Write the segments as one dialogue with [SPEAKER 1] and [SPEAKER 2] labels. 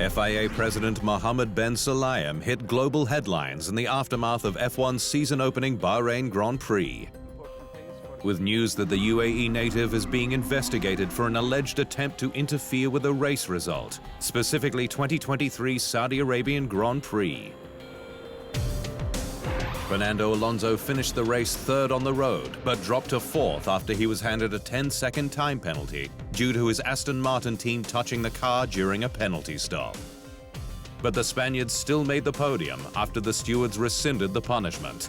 [SPEAKER 1] FIA President Mohammed Sulayem hit global headlines in the aftermath of F1's season-opening Bahrain Grand Prix, with news that the UAE native is being investigated for an alleged attempt to interfere with a race result, specifically 2023 Saudi Arabian Grand Prix. Fernando Alonso finished the race third on the road, but dropped to fourth after he was handed a 10-second time penalty due to his Aston Martin team touching the car during a penalty stop. But the Spaniards still made the podium after the stewards rescinded the punishment.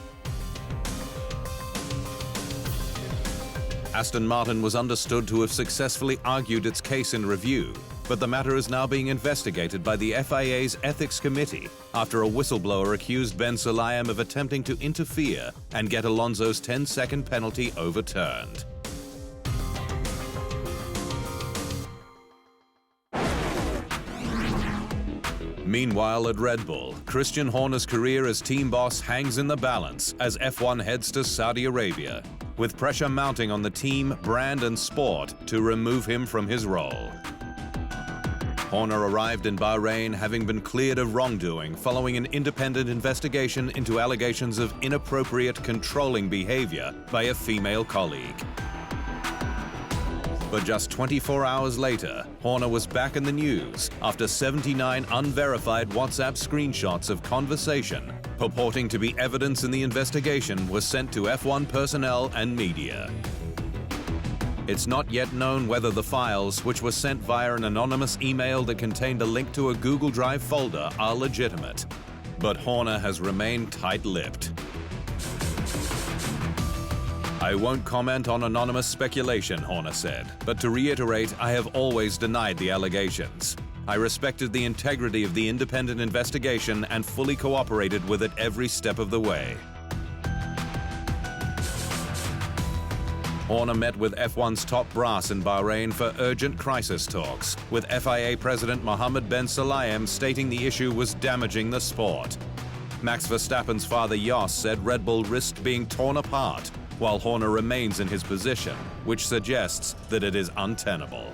[SPEAKER 1] Aston Martin was understood to have successfully argued its case in review, but the matter is now being investigated by the FIA's Ethics Committee after a whistleblower accused Sulayem of attempting to interfere and get Alonso's 10-second penalty overturned. Meanwhile, at Red Bull, Christian Horner's career as team boss hangs in the balance as F1 heads to Saudi Arabia, with pressure mounting on the team, brand and sport to remove him from his role. Horner arrived in Bahrain having been cleared of wrongdoing following an independent investigation into allegations of inappropriate controlling behavior by a female colleague. But just 24 hours later, Horner was back in the news after 79 unverified WhatsApp screenshots of conversation purporting to be evidence in the investigation were sent to F1 personnel and media. It's not yet known whether the files, which were sent via an anonymous email that contained a link to a Google Drive folder, are legitimate. But Horner has remained tight-lipped. "I won't comment on anonymous speculation," Horner said, "but to reiterate, I have always denied the allegations. I respected the integrity of the independent investigation and fully cooperated with it every step of the way." Horner met with F1's top brass in Bahrain for urgent crisis talks, with FIA President Mohammed Sulayem stating the issue was damaging the sport. Max Verstappen's father Jos said Red Bull risked being torn apart, while Horner remains in his position, which suggests that it is untenable.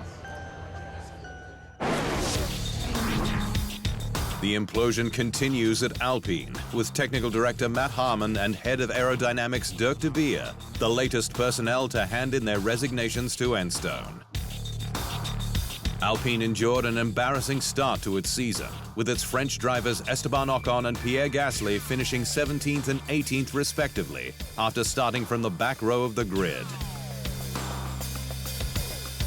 [SPEAKER 1] The implosion continues at Alpine, with Technical Director Matt Harmon and Head of Aerodynamics Dirk de Beer, the latest personnel to hand in their resignations to Enstone. Alpine endured an embarrassing start to its season, with its French drivers Esteban Ocon and Pierre Gasly finishing 17th and 18th respectively, after starting from the back row of the grid.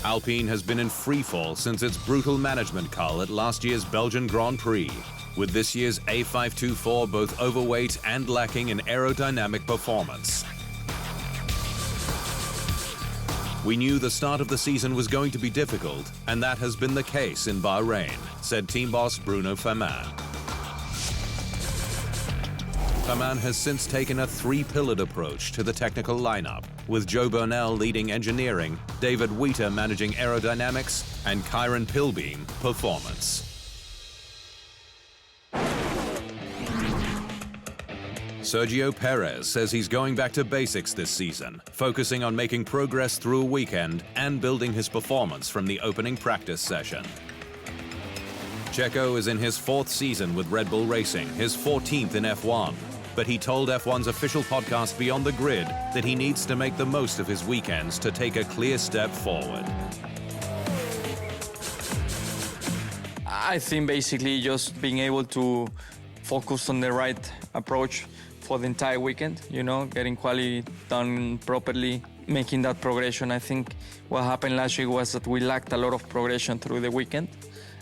[SPEAKER 1] Alpine has been in freefall since its brutal management cull at last year's Belgian Grand Prix, with this year's A524 both overweight and lacking in aerodynamic performance. "We knew the start of the season was going to be difficult, and that has been the case in Bahrain," said team boss Bruno Famin. Famin has since taken a three-pillared approach to the technical lineup, with Joe Burnell leading engineering, David Wheater managing aerodynamics, and Kyron Pilbeam performance. Sergio Perez says he's going back to basics this season, focusing on making progress through a weekend and building his performance from the opening practice session. Checo is in his fourth season with Red Bull Racing, his 14th in F1. But he told F1's official podcast Beyond the Grid that he needs to make the most of his weekends to take a clear step forward.
[SPEAKER 2] I think basically just being able to focus on the right approach for the entire weekend, getting quality done properly, making that progression. I think what happened last week was that we lacked a lot of progression through the weekend.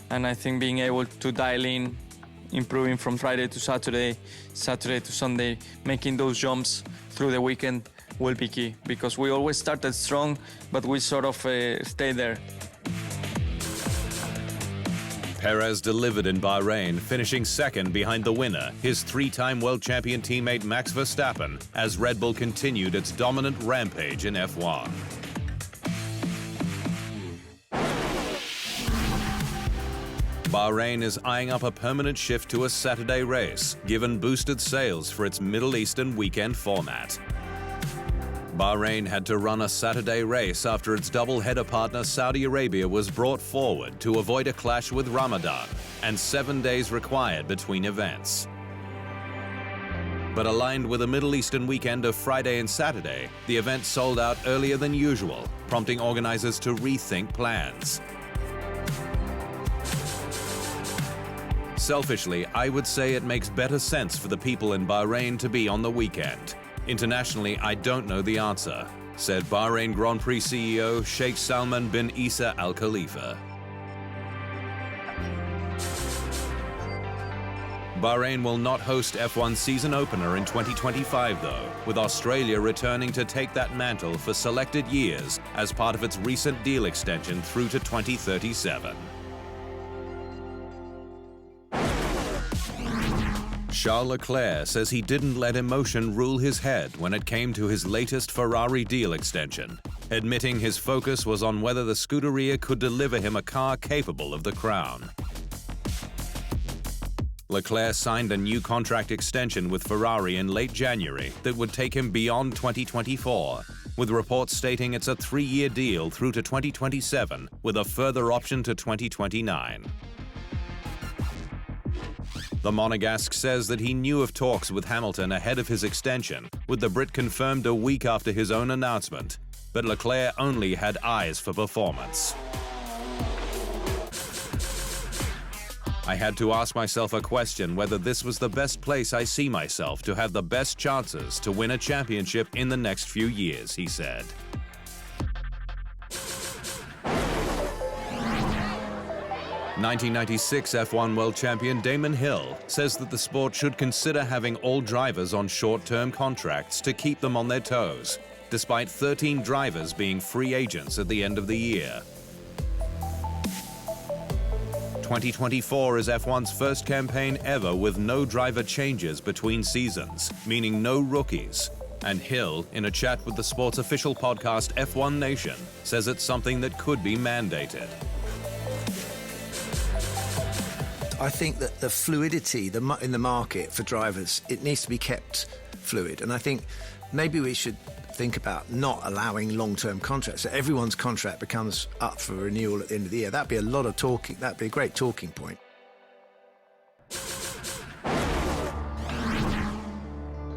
[SPEAKER 2] And I think being able to dial in, improving from Friday to Saturday, Saturday to Sunday, making those jumps through the weekend will be key, because we always started strong, but we sort of stay there.
[SPEAKER 1] Perez delivered in Bahrain, finishing second behind the winner, his three-time world champion teammate Max Verstappen, as Red Bull continued its dominant rampage in F1. Bahrain is eyeing up a permanent shift to a Saturday race, given boosted sales for its Middle Eastern weekend format. Bahrain had to run a Saturday race after its double-header partner Saudi Arabia was brought forward to avoid a clash with Ramadan, and 7 days required between events. But aligned with a Middle Eastern weekend of Friday and Saturday, the event sold out earlier than usual, prompting organizers to rethink plans. Selfishly, I would say it makes better sense for the people in Bahrain to be on the weekend. Internationally, I don't know the answer, said Bahrain Grand Prix CEO Sheikh Salman bin Isa Al Khalifa. Bahrain will not host F1 season opener in 2025 though, with Australia returning to take that mantle for selected years as part of its recent deal extension through to 2037. Charles Leclerc says he didn't let emotion rule his head when it came to his latest Ferrari deal extension, admitting his focus was on whether the Scuderia could deliver him a car capable of the crown. Leclerc signed a new contract extension with Ferrari in late January that would take him beyond 2024, with reports stating it's a 3-year deal through to 2027 with a further option to 2029. The Monegasque says that he knew of talks with Hamilton ahead of his extension, with the Brit confirmed a week after his own announcement, but Leclerc only had eyes for performance. I had to ask myself a question whether this was the best place I see myself to have the best chances to win a championship in the next few years, he said. (1996) F1 World Champion Damon Hill says that the sport should consider having all drivers on short-term contracts to keep them on their toes, despite 13 drivers being free agents at the end of the year. 2024 is F1's first campaign ever with no driver changes between seasons, meaning no rookies. And Hill, in a chat with the sport's official podcast F1 Nation, says it's something that could be mandated.
[SPEAKER 3] I think that the fluidity in the market for drivers, it needs to be kept fluid. And I think maybe we should think about not allowing long-term contracts. So everyone's contract becomes up for renewal at the end of the year. That'd be a lot of talking. That'd be a great talking point.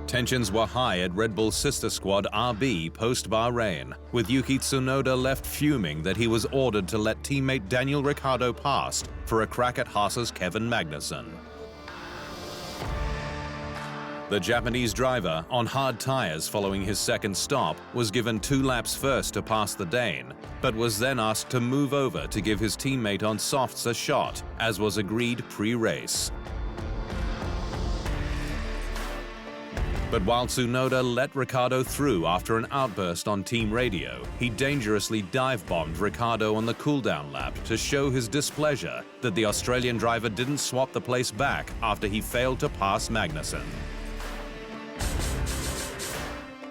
[SPEAKER 1] Tensions were high at Red Bull's sister squad RB post-Bahrain, with Yuki Tsunoda left fuming that he was ordered to let teammate Daniel Ricciardo pass for a crack at Haas's Kevin Magnussen. The Japanese driver, on hard tires following his second stop, was given 2 laps first to pass the Dane, but was then asked to move over to give his teammate on softs a shot, as was agreed pre-race. But while Tsunoda let Ricciardo through after an outburst on team radio, he dangerously dive-bombed Ricciardo on the cooldown lap to show his displeasure that the Australian driver didn't swap the place back after he failed to pass Magnussen.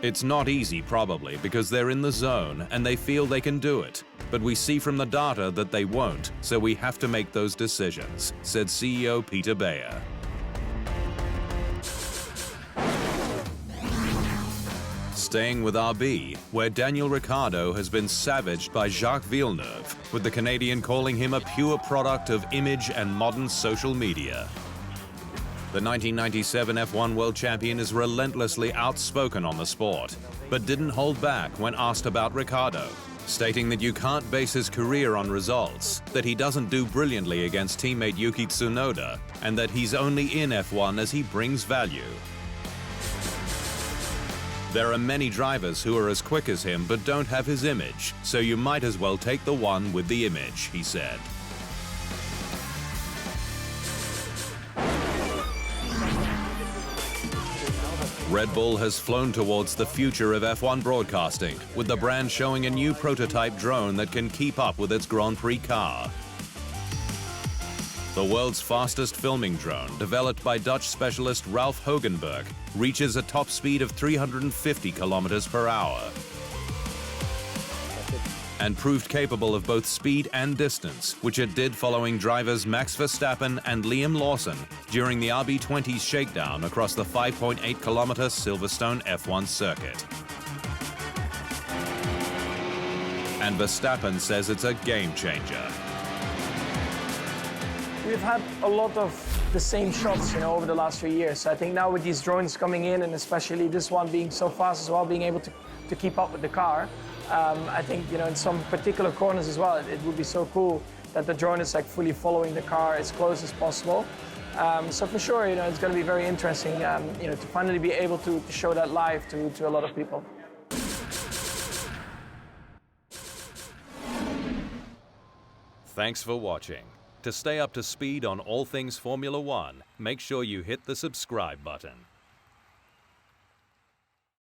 [SPEAKER 1] It's not easy, probably, because they're in the zone and they feel they can do it. But we see from the data that they won't, so we have to make those decisions, said CEO Peter Bayer. Staying with RB, where Daniel Ricciardo has been savaged by Jacques Villeneuve, with the Canadian calling him a pure product of image and modern social media. The 1997 F1 World Champion is relentlessly outspoken on the sport, but didn't hold back when asked about Ricciardo, stating that you can't base his career on results, that he doesn't do brilliantly against teammate Yuki Tsunoda, and that he's only in F1 as he brings value. There are many drivers who are as quick as him but don't have his image, so you might as well take the one with the image, he said. Red Bull has flown towards the future of F1 broadcasting, with the brand showing a new prototype drone that can keep up with its Grand Prix car. The world's fastest filming drone, developed by Dutch specialist Ralph Hogenberg, reaches a top speed of 350 kilometers per hour and proved capable of both speed and distance, which it did following drivers Max Verstappen and Liam Lawson during the RB20's shakedown across the 5.8-kilometer Silverstone F1 circuit. and Verstappen says it's a game changer.
[SPEAKER 4] We've had a lot of the same shots, over the last few years. So I think now with these drones coming in, and especially this one being so fast as well, being able to keep up with the car, I think, in some particular corners as well, it would be so cool that the drone is like fully following the car as close as possible. So for sure, it's going to be very interesting, to finally be able to show that live to a lot of people.
[SPEAKER 1] Thanks for watching. To stay up to speed on all things Formula One, make sure you hit the subscribe button.